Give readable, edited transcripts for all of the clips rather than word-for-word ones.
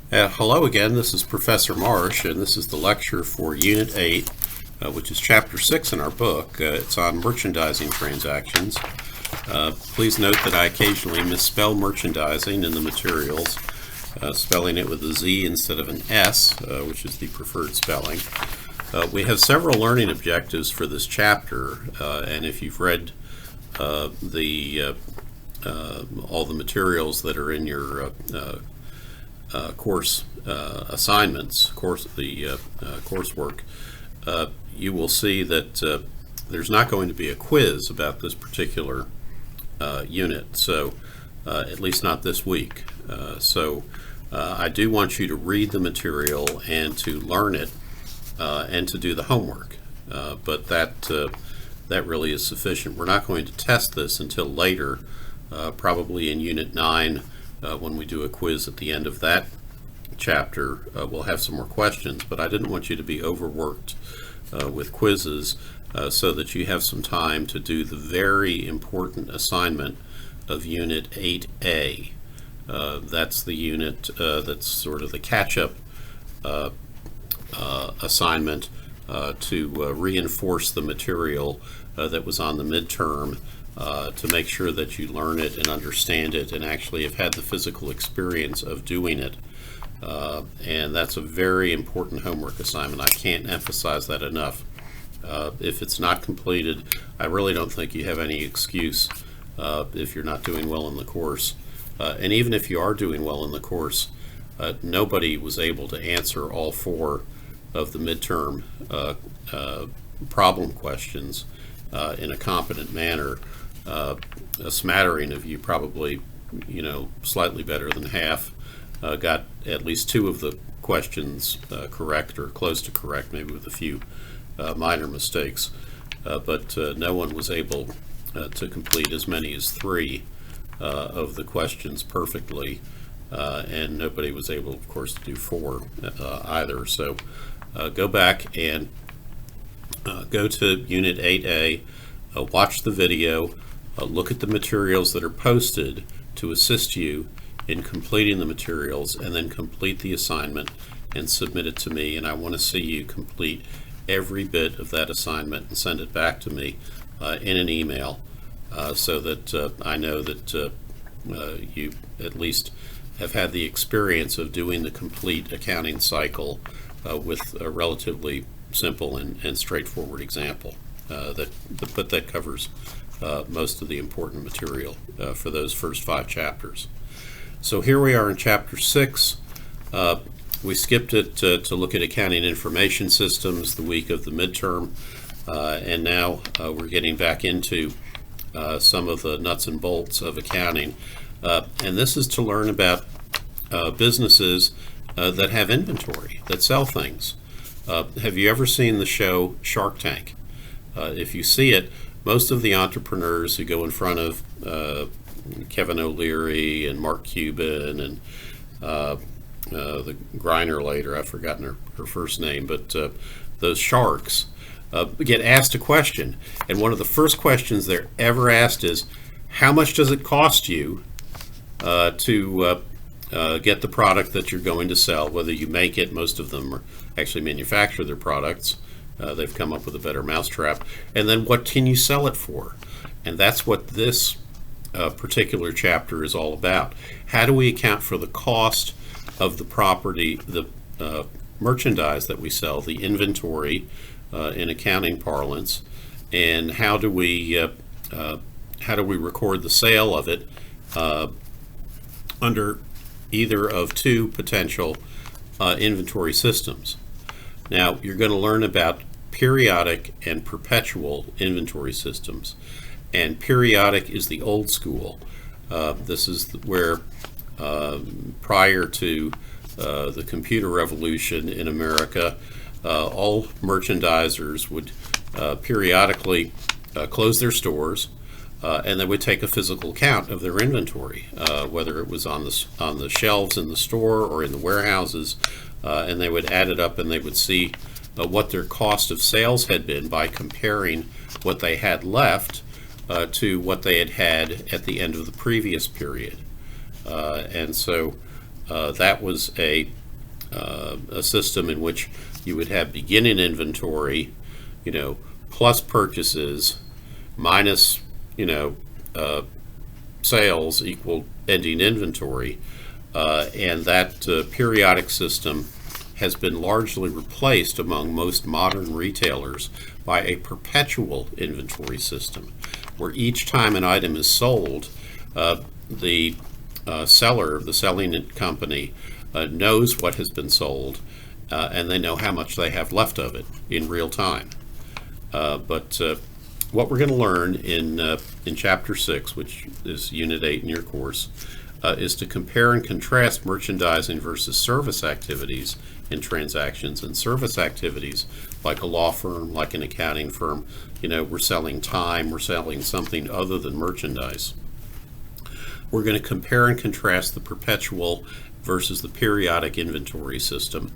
Hello again, this is Professor Marsh, and this is the lecture for Unit 8, which is Chapter 6 in our book. It's on merchandising transactions. Please note that I occasionally misspell merchandising in the materials, spelling it with a Z instead of an S, which is the preferred spelling. We have several learning objectives for this chapter, and if you've read all the materials that are in your course assignments, coursework, you will see that there's not going to be a quiz about this particular unit, so at least not this week. So I do want you to read the material and to learn it and to do the homework, but that really is sufficient. We're not going to test this until later, probably in Unit 9. When we do a quiz at the end of that chapter, we'll have some more questions, but I didn't want you to be overworked with quizzes so that you have some time to do the very important assignment of Unit 8A. That's the unit that's sort of the catch-up assignment to reinforce the material that was on the midterm, to make sure that you learn it and understand it and actually have had the physical experience of doing it. And that's a very important homework assignment. I can't emphasize that enough. If it's not completed, I really don't think you have any excuse if you're not doing well in the course. And even if you are doing well in the course, nobody was able to answer all 4 of the midterm problem questions in a competent manner. A smattering of you, probably, slightly better than half, got at least 2 of the questions correct or close to correct, maybe with a few minor mistakes. But no one was able to complete as many as 3 of the questions perfectly, and nobody was able, of course, to do 4 either. So go back and go to Unit 8A, watch the video, look at the materials that are posted to assist you in completing the materials, and then complete the assignment and submit it to me. And I want to see you complete every bit of that assignment and send it back to me in an email, so that I know that you at least have had the experience of doing the complete accounting cycle with a relatively simple and straightforward example that covers most of the important material for those first 5 chapters. So here we are in Chapter 6. We skipped it to look at accounting information systems the week of the midterm, and now we're getting back into some of the nuts and bolts of accounting. And this is to learn about businesses that have inventory, that sell things. Have you ever seen the show Shark Tank? If you see it, most of the entrepreneurs who go in front of Kevin O'Leary and Mark Cuban and the Griner later, I've forgotten her first name, but those sharks get asked a question. And one of the first questions they're ever asked is, how much does it cost you to get the product that you're going to sell, whether you make it? Most of them actually manufacture their products. They've come up with a better mousetrap. And then what can you sell it for? And that's what this particular chapter is all about. How do we account for the cost of the property, the merchandise that we sell, the inventory in accounting parlance, and how do we record the sale of it under either of 2 potential inventory systems? Now, you're going to learn about periodic and perpetual inventory systems. And periodic is the old school. This is where prior to the computer revolution in America, all merchandisers would periodically close their stores, and they would take a physical count of their inventory, whether it was on the shelves in the store or in the warehouses, and they would add it up, and they would see what their cost of sales had been by comparing what they had left to what they had at the end of the previous period. And so That was a system in which you would have beginning inventory, plus purchases minus, sales equal ending inventory. And that periodic system has been largely replaced among most modern retailers by a perpetual inventory system, where each time an item is sold, the seller, the selling company, knows what has been sold, and they know how much they have left of it in real time. But what we're going to learn in Chapter 6, which is Unit 8 in your course, is to compare and contrast merchandising versus service activities in transactions. And service activities, like a law firm, like an accounting firm, we're selling time, we're selling something other than merchandise. We're going to compare and contrast the perpetual versus the periodic inventory system.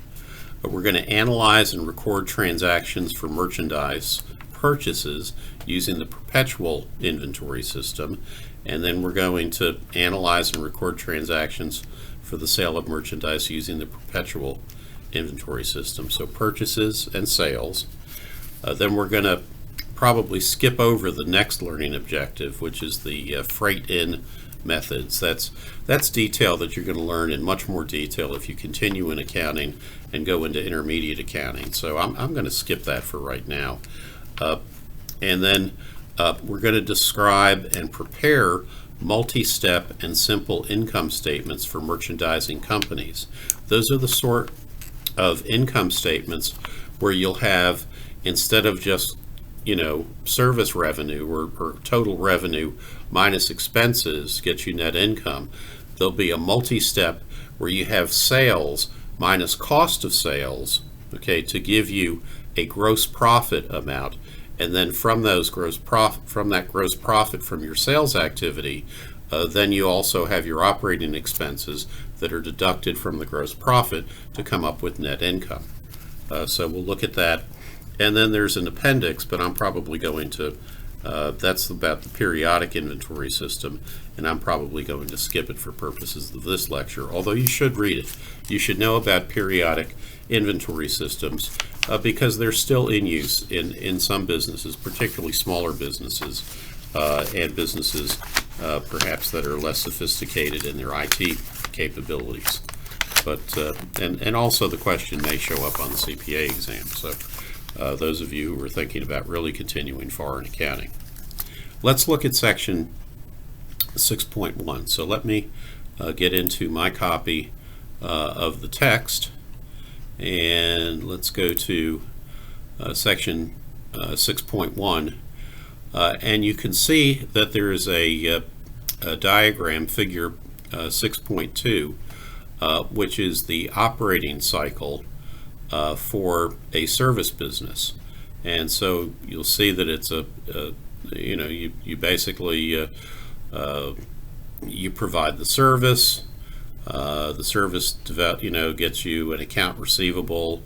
We're going to analyze and record transactions for merchandise purchases using the perpetual inventory system, and then we're going to analyze and record transactions for the sale of merchandise using the perpetual inventory system. So purchases and sales. Then we're going to probably skip over the next learning objective, which is the freight in methods. That's detail that you're going to learn in much more detail if you continue in accounting and go into intermediate accounting. So I'm going to skip that for right now. And then we're going to describe and prepare multi-step and simple income statements for merchandising companies. Those are the sort of income statements where you'll have, instead of just service revenue or total revenue minus expenses gets you net income, there'll be a multi-step where you have sales minus cost of sales, to give you a gross profit amount. And then from that gross profit from your sales activity, then you also have your operating expenses that are deducted from the gross profit to come up with net income. So we'll look at that. And then there's an appendix, but I'm probably going to, that's about the periodic inventory system, and I'm probably going to skip it for purposes of this lecture, although you should read it. You should know about periodic inventory systems because they're still in use in some businesses, particularly smaller businesses and businesses perhaps that are less sophisticated in their IT capabilities. But and also the question may show up on the CPA exam. So those of you who are thinking about really continuing far in accounting. Let's look at section 6.1. So let me get into my copy of the text, and let's go to section 6.1, and you can see that there is a diagram, figure 6.2, which is the operating cycle for a service business. And so you'll see that it's you basically you provide the service. The service gets you an account receivable,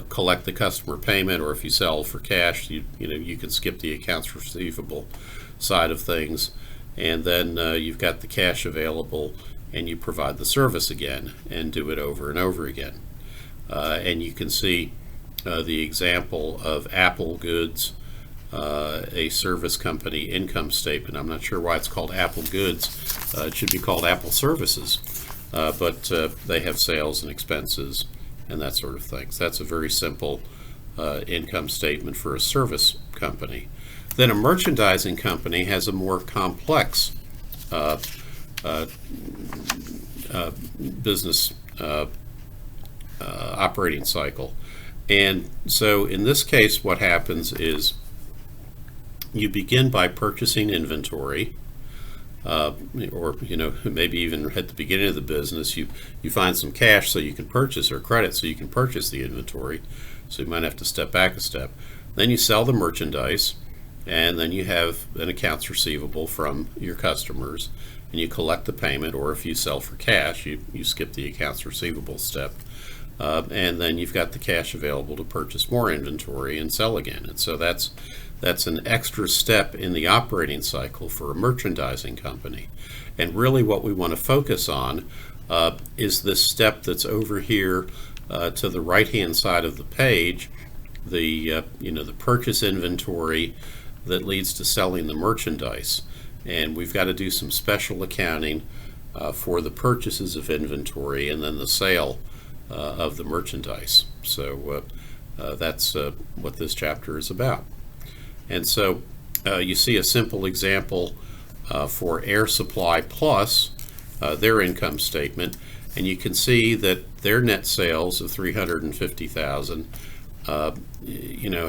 collect the customer payment, or if you sell for cash, you can skip the accounts receivable side of things, and then you've got the cash available, and you provide the service again and do it over and over again. And you can see the example of Apple Goods, a service company income statement. I'm not sure why it's called Apple Goods. It should be called Apple Services. But they have sales and expenses and that sort of thing. So that's a very simple income statement for a service company. Then a merchandising company has a more complex business operating cycle. And so in this case, what happens is you begin by purchasing inventory, or maybe even at the beginning of the business you find some cash so you can purchase, or credit so you can purchase the inventory, so you might have to step back a step. Then you sell the merchandise, and then you have an accounts receivable from your customers, and you collect the payment, or if you sell for cash, you skip the accounts receivable step, and then you've got the cash available to purchase more inventory and sell again. And so that's an extra step in the operating cycle for a merchandising company. And really what we want to focus on is this step that's over here to the right-hand side of the page, the the purchase inventory that leads to selling the merchandise. And we've got to do some special accounting for the purchases of inventory and then the sale of the merchandise. So that's what this chapter is about. And so you see a simple example for Air Supply Plus, their income statement, and you can see that their net sales of $350,000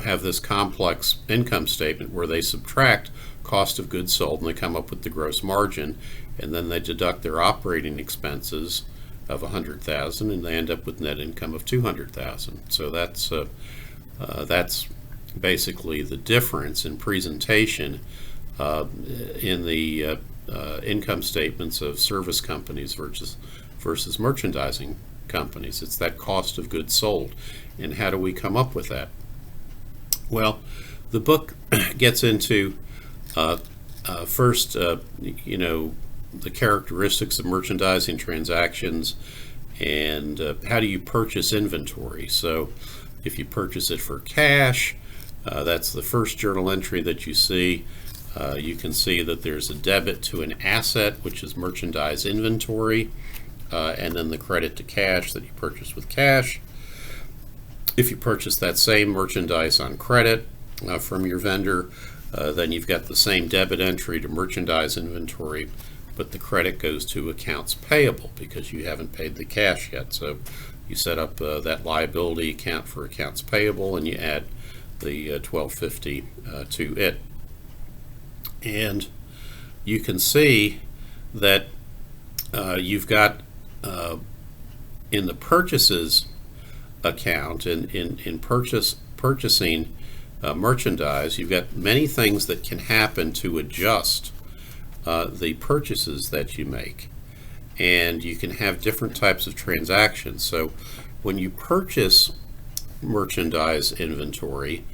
have this complex income statement where they subtract cost of goods sold and they come up with the gross margin, and then they deduct their operating expenses of $100,000 and they end up with net income of $200,000. So that's basically the difference in presentation in the income statements of service companies versus merchandising companies. It's that cost of goods sold. And how do we come up with that? Well, the book gets into first, the characteristics of merchandising transactions and how do you purchase inventory. So if you purchase it for cash, that's the first journal entry that you see. You can see that there's a debit to an asset, which is merchandise inventory, and then the credit to cash that you purchase with cash. If you purchase that same merchandise on credit from your vendor, then you've got the same debit entry to merchandise inventory, but the credit goes to accounts payable because you haven't paid the cash yet. So you set up that liability account for accounts payable and you add the $1250 to it. And you can see that you've got in the purchases account, in purchasing merchandise, you've got many things that can happen to adjust the purchases that you make. And you can have different types of transactions. So when you purchase merchandise inventory,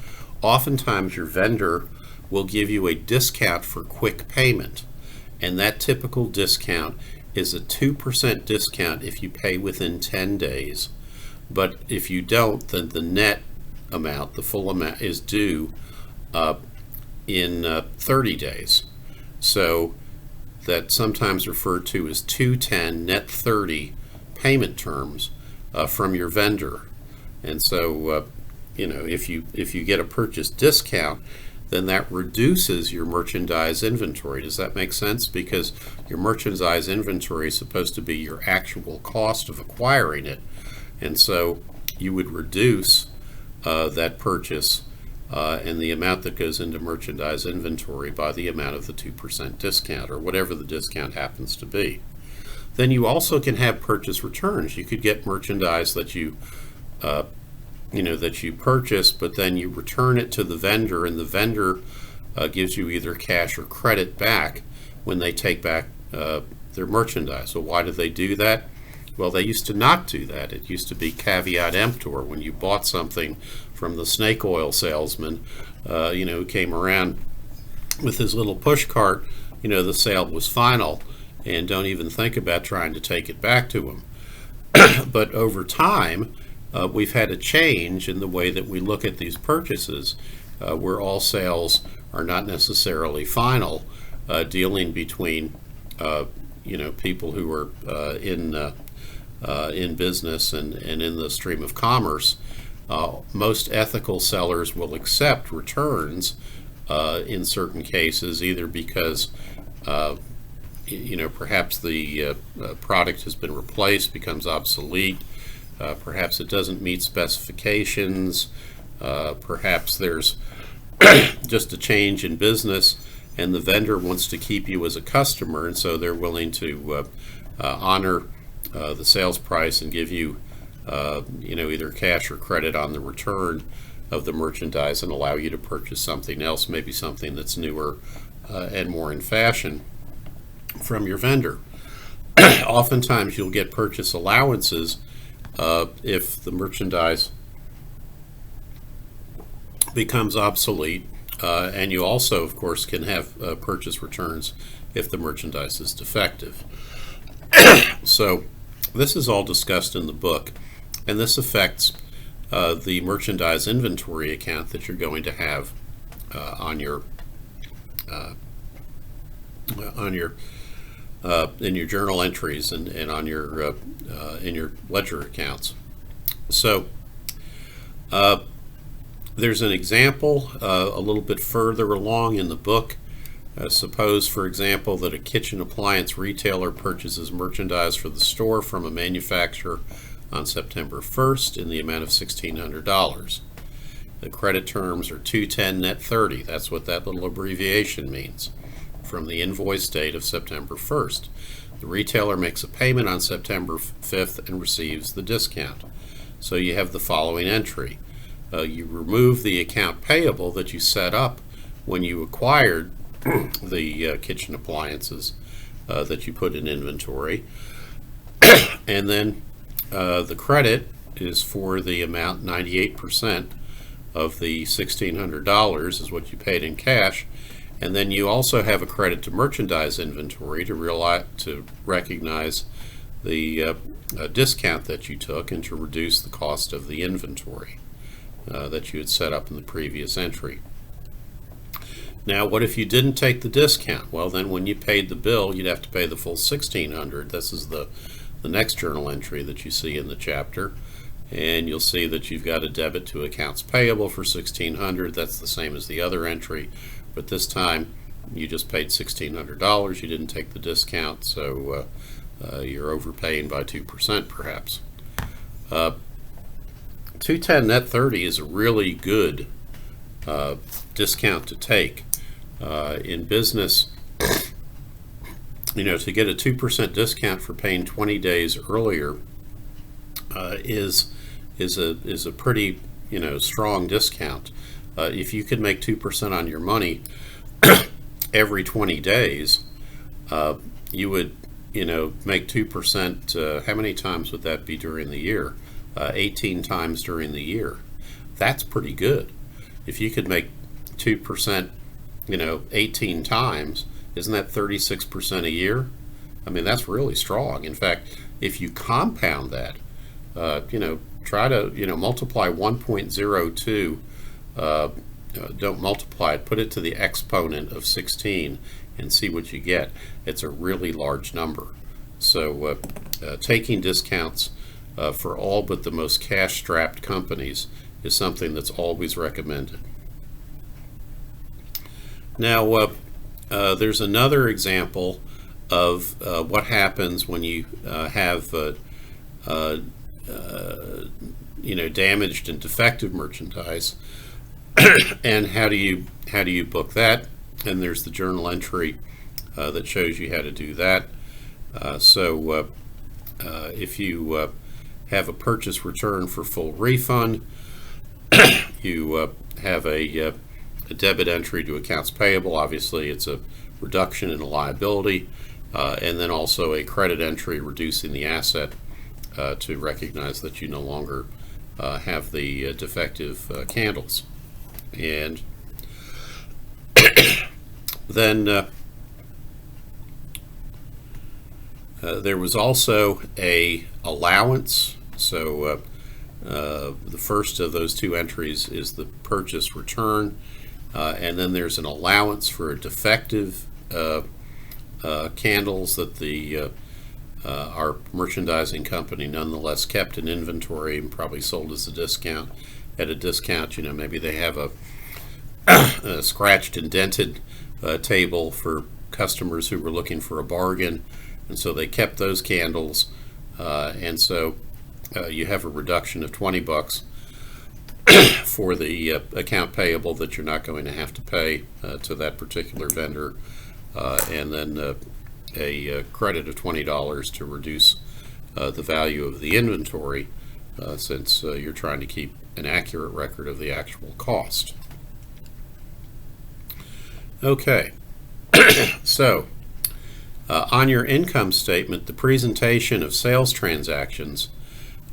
oftentimes your vendor will give you a discount for quick payment. And that typical discount is a 2% discount if you pay within 10 days. But if you don't, then the net amount, the full amount, is due in 30 days. So that's sometimes referred to as 210 net 30 payment terms from your vendor. And so if you get a purchase discount, then that reduces your merchandise inventory. Does that make sense? Because your merchandise inventory is supposed to be your actual cost of acquiring it. And so you would reduce that purchase and the amount that goes into merchandise inventory by the amount of the 2% discount or whatever the discount happens to be. Then you also can have purchase returns. You could get merchandise that you purchase, but then you return it to the vendor, and the vendor gives you either cash or credit back when they take back their merchandise. So why do they do that? Well, they used to not do that. It used to be caveat emptor. When you bought something from the snake oil salesman, who came around with his little push cart, the sale was final, and don't even think about trying to take it back to him. But over time, we've had a change in the way that we look at these purchases, where all sales are not necessarily final, dealing between people who are in business and in the stream of commerce. Most ethical sellers will accept returns in certain cases, either because perhaps the product has been replaced, becomes obsolete, perhaps it doesn't meet specifications, perhaps there's just a change in business and the vendor wants to keep you as a customer, and so they're willing to honor the sales price and give you either cash or credit on the return of the merchandise and allow you to purchase something else, maybe something that's newer and more in fashion from your vendor. Oftentimes you'll get purchase allowances if the merchandise becomes obsolete, and you also, of course, can have purchase returns if the merchandise is defective. So This is all discussed in the book, and this affects the merchandise inventory account that you're going to have on your in your journal entries and on your in your ledger accounts. So there's an example a little bit further along in the book. Suppose, for example, that a kitchen appliance retailer purchases merchandise for the store from a manufacturer on September 1st in the amount of $1,600. The credit terms are 210 net 30. That's what that little abbreviation means, from the invoice date of September 1st. The retailer makes a payment on September 5th and receives the discount. So you have the following entry. You remove the account payable that you set up when you acquired the kitchen appliances that you put in inventory, and then the credit is for the amount 98% of the $1,600 is what you paid in cash, and then you also have a credit to merchandise inventory to recognize the discount that you took and to reduce the cost of the inventory that you had set up in the previous entry. Now, what if you didn't take the discount? Well, then when you paid the bill, you'd have to pay the full $1,600. This is the next journal entry that you see in the chapter, and you'll see that you've got a debit to accounts payable for $1,600. That's the same as the other entry, but this time you just paid $1,600. You didn't take the discount, so you're overpaying by 2% perhaps. 210 net 30 is a really good discount to take. In business, to get a 2% discount for paying 20 days earlier is a pretty strong discount. If you could make 2% on your money every 20 days, you would make 2%. How many times would that be during the year? 18 times during the year. That's pretty good. If you could make 2%, 18 times, isn't that 36% a year? I mean, that's really strong. In fact, if you compound that, try to, multiply 1.02, don't multiply it, put it to the exponent of 16 and see what you get. It's a really large number. So taking discounts for all but the most cash-strapped companies is something that's always recommended. Now, there's another example of what happens when you have damaged and defective merchandise, and how do you book that? And there's the journal entry that shows you how to do that. So if you have a purchase return for full refund, you have a debit entry to accounts payable. Obviously, it's a reduction in a liability, and then also a credit entry reducing the asset to recognize that you no longer have the defective candles. And then there was also a allowance. So the first of those two entries is the purchase return, and then there's an allowance for defective candles that our merchandising company nonetheless kept in inventory and probably sold as a discount. At a discount, maybe they have a scratched and dented table for customers who were looking for a bargain, and so they kept those candles, and so you have a reduction of $20 for the account payable that you're not going to have to pay to that particular vendor, and then a credit of $20 to reduce the value of the inventory, since you're trying to keep an accurate record of the actual cost. Okay, so on your income statement, the presentation of sales transactions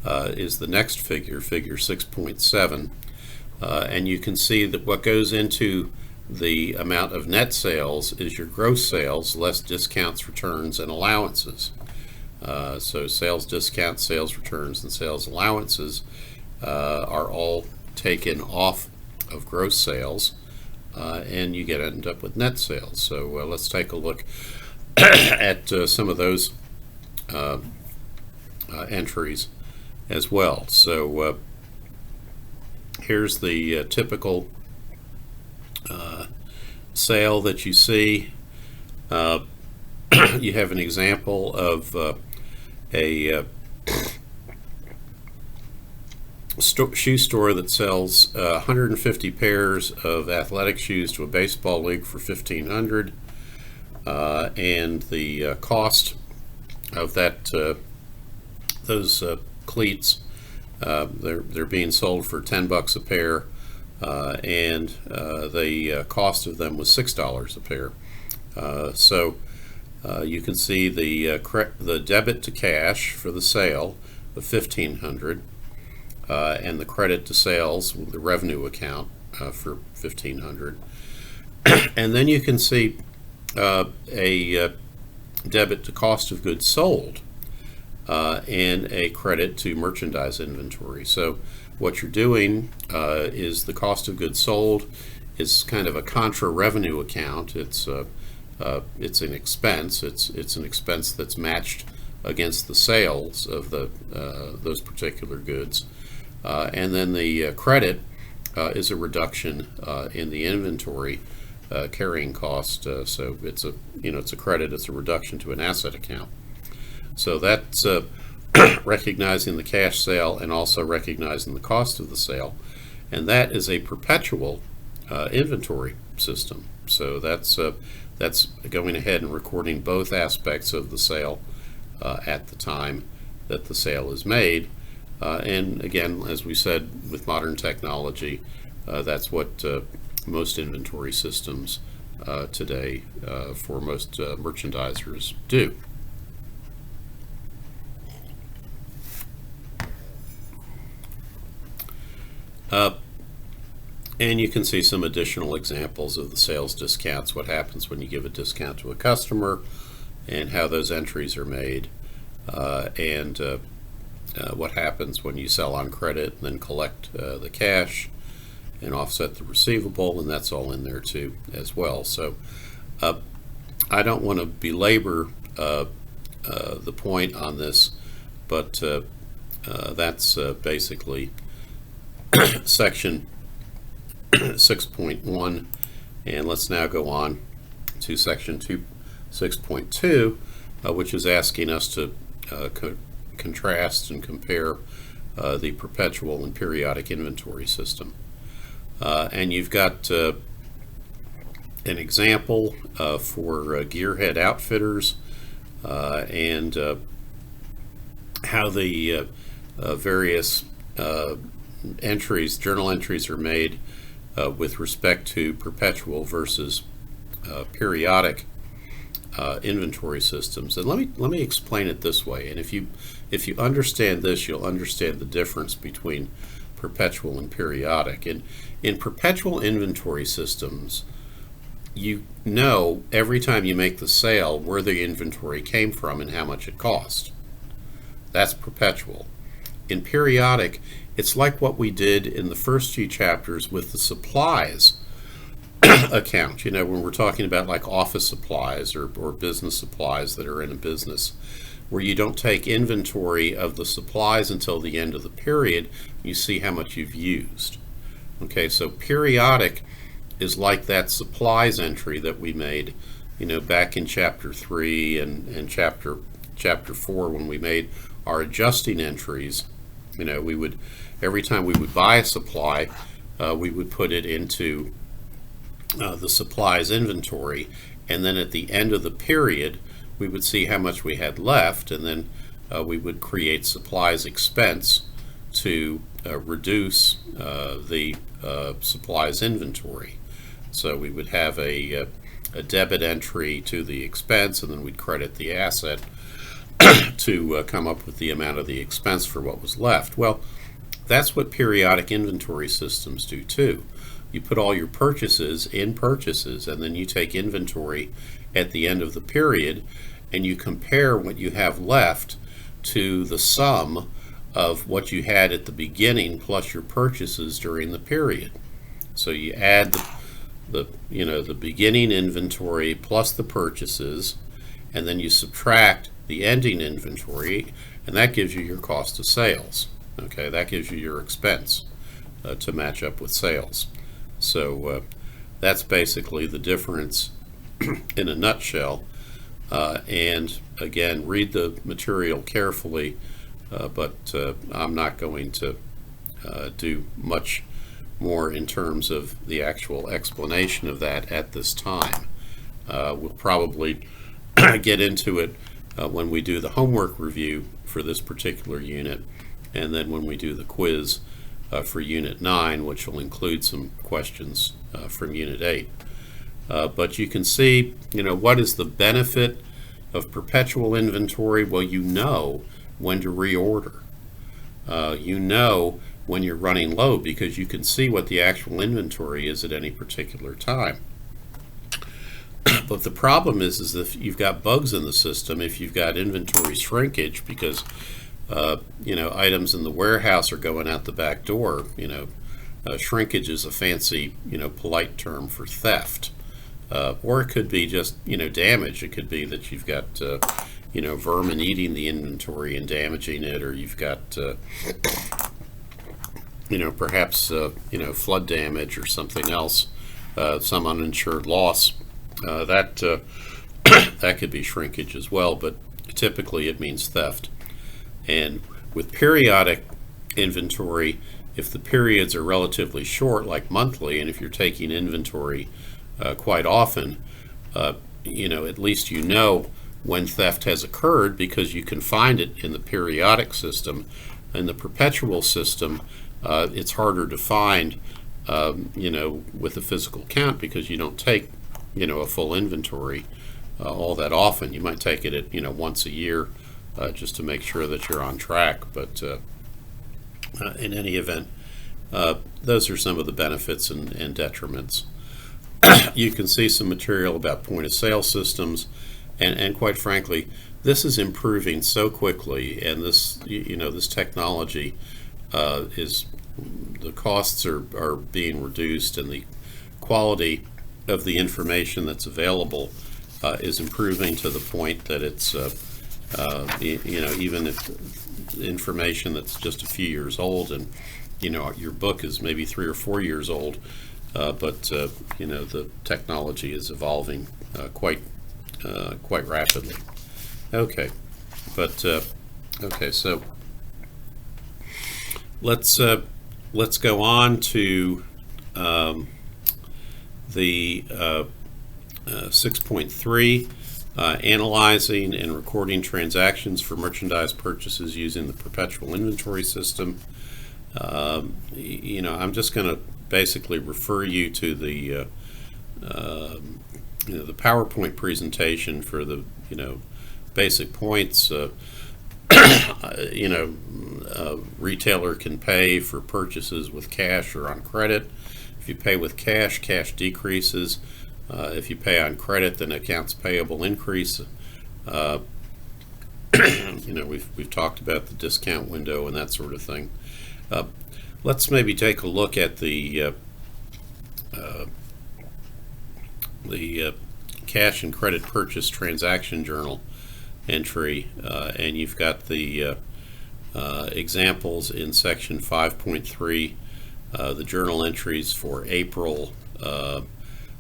is the next figure, figure 6.7, and you can see that what goes into the amount of net sales is your gross sales less discounts, returns, and allowances. So sales discounts, sales returns, and sales allowances are all taken off of gross sales, and you end up with net sales. So let's take a look at some of those entries as well. So here's the typical sale that you see. You have an example of a shoe store that sells 150 pairs of athletic shoes to a baseball league for $1,500, and the cost of those cleats, they're being sold for $10 a pair, and the cost of them was $6 a pair. So you can see the debit to cash for the sale of $1,500, and the credit to sales, the revenue account, for $1,500. And then you can see a debit to cost of goods sold, and a credit to merchandise inventory. So what you're doing is the cost of goods sold is kind of a contra revenue account. It's an expense. It's an expense that's matched against the sales of those particular goods, and then the credit is a reduction in the inventory carrying cost. So it's a credit. It's a reduction to an asset account. So that's recognizing the cash sale and also recognizing the cost of the sale, and that is a perpetual inventory system. So that's going ahead and recording both aspects of the sale at the time that the sale is made. And again, as we said, with modern technology, that's what most inventory systems today for most merchandisers do. And you can see some additional examples of the sales discounts, what happens when you give a discount to a customer, and how those entries are made, and what happens when you sell on credit and then collect the cash and offset the receivable, and that's all in there too as well. So I don't want to belabor the point on this, but that's basically section 6.1, and let's now go on to section 6.2, which is asking us to contrast and compare the perpetual and periodic inventory system. And you've got an example for Gearhead Outfitters, and how the various journal entries are made with respect to perpetual versus periodic inventory systems. And let me explain it this way. And if you understand this, you'll understand the difference between perpetual and periodic. And in perpetual inventory systems, you know every time you make the sale where the inventory came from and how much it cost. That's perpetual. In periodic, it's like what we did in the first few chapters with the supplies account. When we're talking about like office supplies or business supplies that are in a business, where you don't take inventory of the supplies until the end of the period, you see how much you've used. Okay, so periodic is like that supplies entry that we made, back in chapter 3 and chapter 4, when we made our adjusting entries. We would, every time we would buy a supply, we would put it into the supplies inventory, and then at the end of the period we would see how much we had left, and then we would create supplies expense to reduce the supplies inventory. So we would have a debit entry to the expense, and then we'd credit the asset to come up with the amount of the expense for what was left. Well, that's what periodic inventory systems do too. You put all your purchases in purchases, and then you take inventory at the end of the period, and you compare what you have left to the sum of what you had at the beginning plus your purchases during the period. So you add the beginning inventory plus the purchases, and then you subtract the ending inventory, and that gives you your cost of sales. Okay, that gives you your expense to match up with sales. So that's basically the difference in a nutshell. And again, read the material carefully, but I'm not going to do much more in terms of the actual explanation of that at this time. We'll probably get into it when we do the homework review for this particular unit, and then when we do the quiz for Unit 9, which will include some questions from Unit 8. But you can see, what is the benefit of perpetual inventory? Well, you know when to reorder. You know when you're running low because you can see what the actual inventory is at any particular time. But the problem is if you've got bugs in the system, if you've got inventory shrinkage because items in the warehouse are going out the back door, shrinkage is a fancy, polite term for theft. Or it could be just, damage. It could be that you've got, vermin eating the inventory and damaging it, or you've got, perhaps, flood damage or something else, some uninsured loss. That could be shrinkage as well, but typically it means theft. And with periodic inventory, if the periods are relatively short, like monthly, and if you're taking inventory quite often, at least when theft has occurred because you can find it in the periodic system. In the perpetual system, it's harder to find, with a physical count because you don't take, a full inventory all that often. You might take it at, once a year just to make sure that you're on track. But in any event, those are some of the benefits and detriments. You can see some material about point of sale systems, and quite frankly, this is improving so quickly, and this technology is, the costs are being reduced, and the quality of the information that's available is improving to the point that it's even if information that's just a few years old, and your book is maybe 3 or 4 years old, but the technology is evolving quite rapidly. Okay, but okay, so let's go on to the 6.3, analyzing and recording transactions for merchandise purchases using the perpetual inventory system. I'm just going to basically refer you to the the PowerPoint presentation for the basic points. A retailer can pay for purchases with cash or on credit. If you pay with cash, cash decreases. If you pay on credit, then accounts payable increase. We've talked about the discount window and that sort of thing. Let's maybe take a look at the cash and credit purchase transaction journal entry, and you've got the examples in section 5.3, the journal entries for April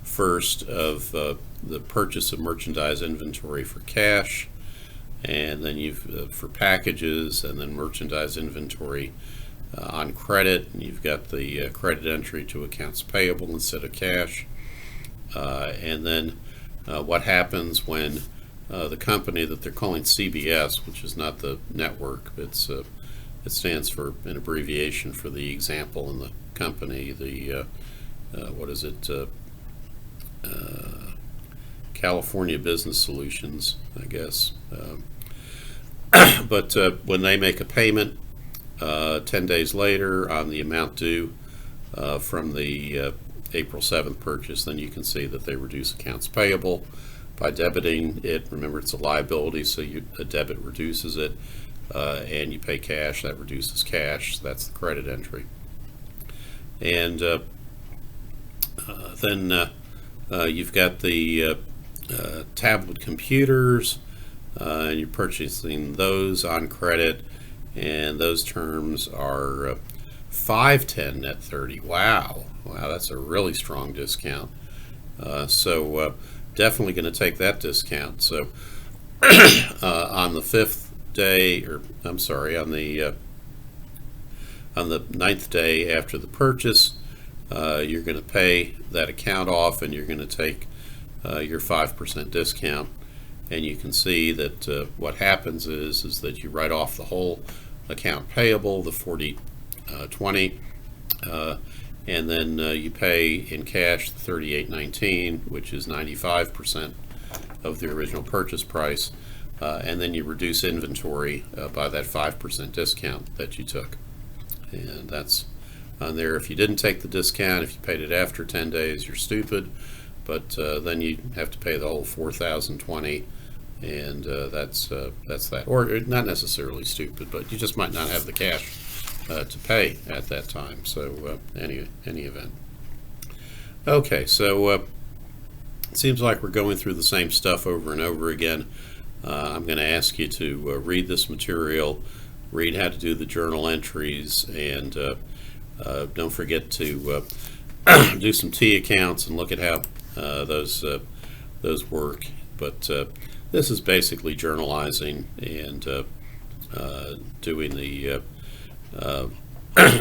1st of the purchase of merchandise inventory for cash, and then you've for packages, and then merchandise inventory on credit, and you've got the credit entry to accounts payable instead of cash, and then what happens when the company that they're calling CBS, which is not the network, it stands for an abbreviation for the example in the company, the California Business Solutions, I guess. But when they make a payment 10 days later on the amount due from the April 7th purchase, then you can see that they reduce accounts payable. by debiting it. Remember, it's a liability, so a debit reduces it, and you pay cash. That reduces cash. So that's the credit entry. And then you've got the tablet computers, and you're purchasing those on credit, and those terms are 510 net 30. Wow, that's a really strong discount. So definitely going to take that discount. So on the 5th day, or I'm sorry, on the 9th day after the purchase, you're going to pay that account off, and you're going to take your 5% discount. And you can see that what happens is that you write off the whole account payable, the 4020, and then you pay in cash the 3819, which is 95% of the original purchase price, and then you reduce inventory by that 5% discount that you took. And that's on there. If you didn't take the discount, if you paid it after 10 days, you're stupid, but then you have to pay the whole 4020, and that's that. Or not necessarily stupid, but you just might not have the cash to pay at that time. So any event. Okay, so it seems like we're going through the same stuff over and over again. I'm going to ask you to read this material, read how to do the journal entries, and don't forget to do some T accounts and look at how those work. But this is basically journalizing and doing the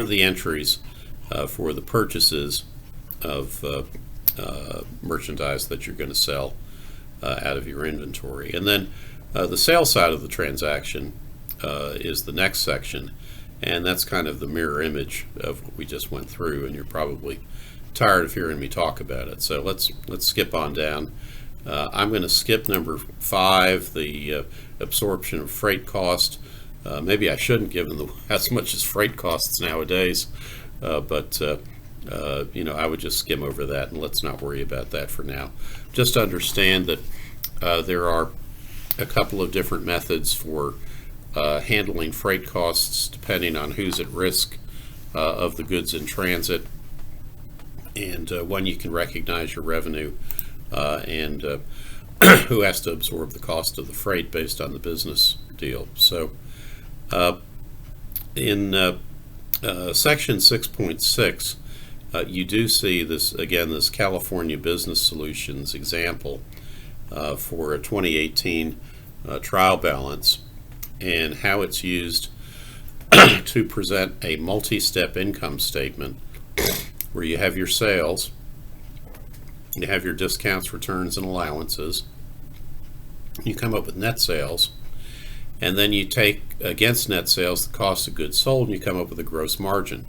the entries for the purchases of merchandise that you're going to sell out of your inventory. And then the sales side of the transaction is the next section, and that's kind of the mirror image of what we just went through, and you're probably tired of hearing me talk about it. So let's skip on down. I'm going to skip number 5, the absorption of freight cost. Maybe I shouldn't, given as much as freight costs nowadays, but I would just skim over that, and let's not worry about that for now. Just understand that there are a couple of different methods for handling freight costs depending on who's at risk of the goods in transit, and when you can recognize your revenue, and who has to absorb the cost of the freight based on the business deal. So in section 6.6, you do see this, again, this California Business Solutions example for a 2018 trial balance, and how it's used to present a multi-step income statement where you have your sales, you have your discounts, returns, and allowances. You come up with net sales, and then you take against net sales the cost of goods sold, and you come up with a gross margin.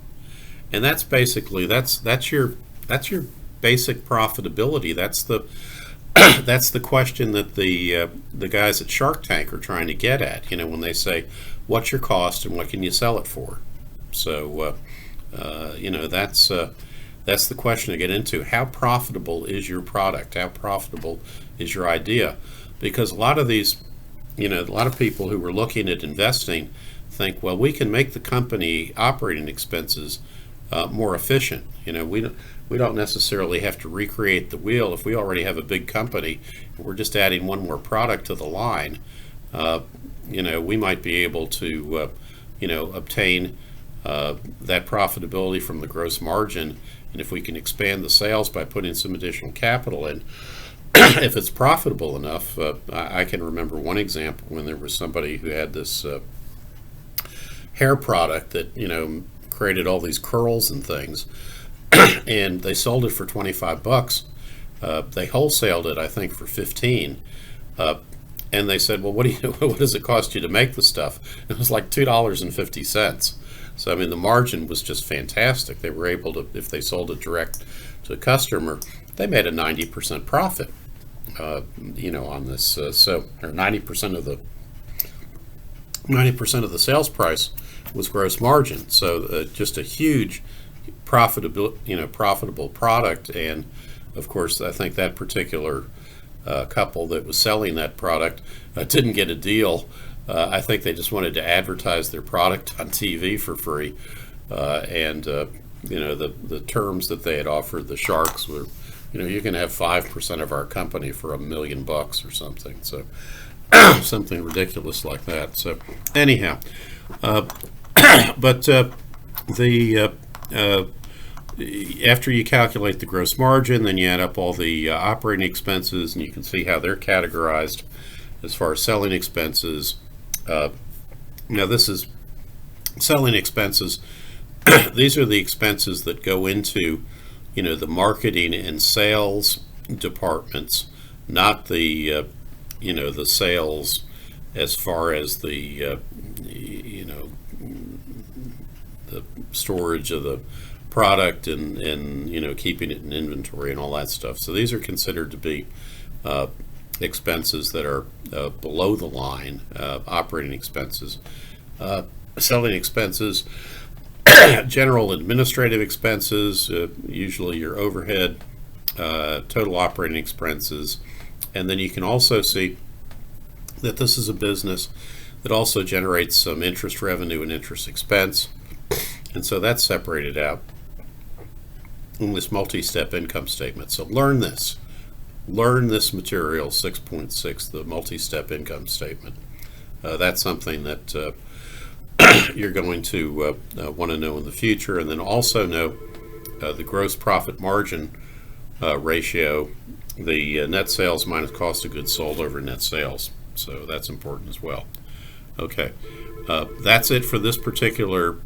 And that's basically that's your basic profitability. That's the that's the question that the guys at Shark Tank are trying to get at. When they say, "What's your cost and what can you sell it for?" So that's the question to get into. How profitable is your product? How profitable is your idea? Because a lot of these, a lot of people who are looking at investing think, well, we can make the company operating expenses more efficient. We don't necessarily have to recreate the wheel. If we already have a big company, we're just adding one more product to the line. We might be able to, obtain that profitability from the gross margin. And if we can expand the sales by putting some additional capital in, if it's profitable enough, I can remember one example when there was somebody who had this hair product that created all these curls and things, and they sold it for $25. They wholesaled it, I think, for $15. And they said, well, what does it cost you to make the stuff? It was like $2.50. So, I mean, the margin was just fantastic. They were able to, if they sold it direct to a customer, they made a 90% profit, on this. So, or 90% of the sales price was gross margin. So, just a huge profitable product. And of course, I think that particular couple that was selling that product didn't get a deal. I think they just wanted to advertise their product on TV for free, and the terms that they had offered the sharks were, you can have 5% of our company for $1 million or something. So something ridiculous like that. So anyhow, but the after you calculate the gross margin, then you add up all the operating expenses, and you can see how they're categorized as far as selling expenses. Now this is selling expenses. These are the expenses that go into, the marketing and sales departments, not the, the sales as far as the, the storage of the product and keeping it in inventory and all that stuff. So these are considered to be expenses that are below the line, operating expenses. Selling expenses, general administrative expenses, usually your overhead, total operating expenses, and then you can also see that this is a business that also generates some interest revenue and interest expense, and so that's separated out in this multi-step income statement. So learn this material 6.6, the multi-step income statement. That's something that you're going to want to know in the future, and then also know the gross profit margin ratio, the net sales minus cost of goods sold over net sales. So that's important as well. Okay, that's it for this particular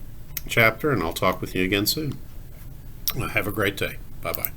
chapter, and I'll talk with you again soon. Have a great day. Bye-bye.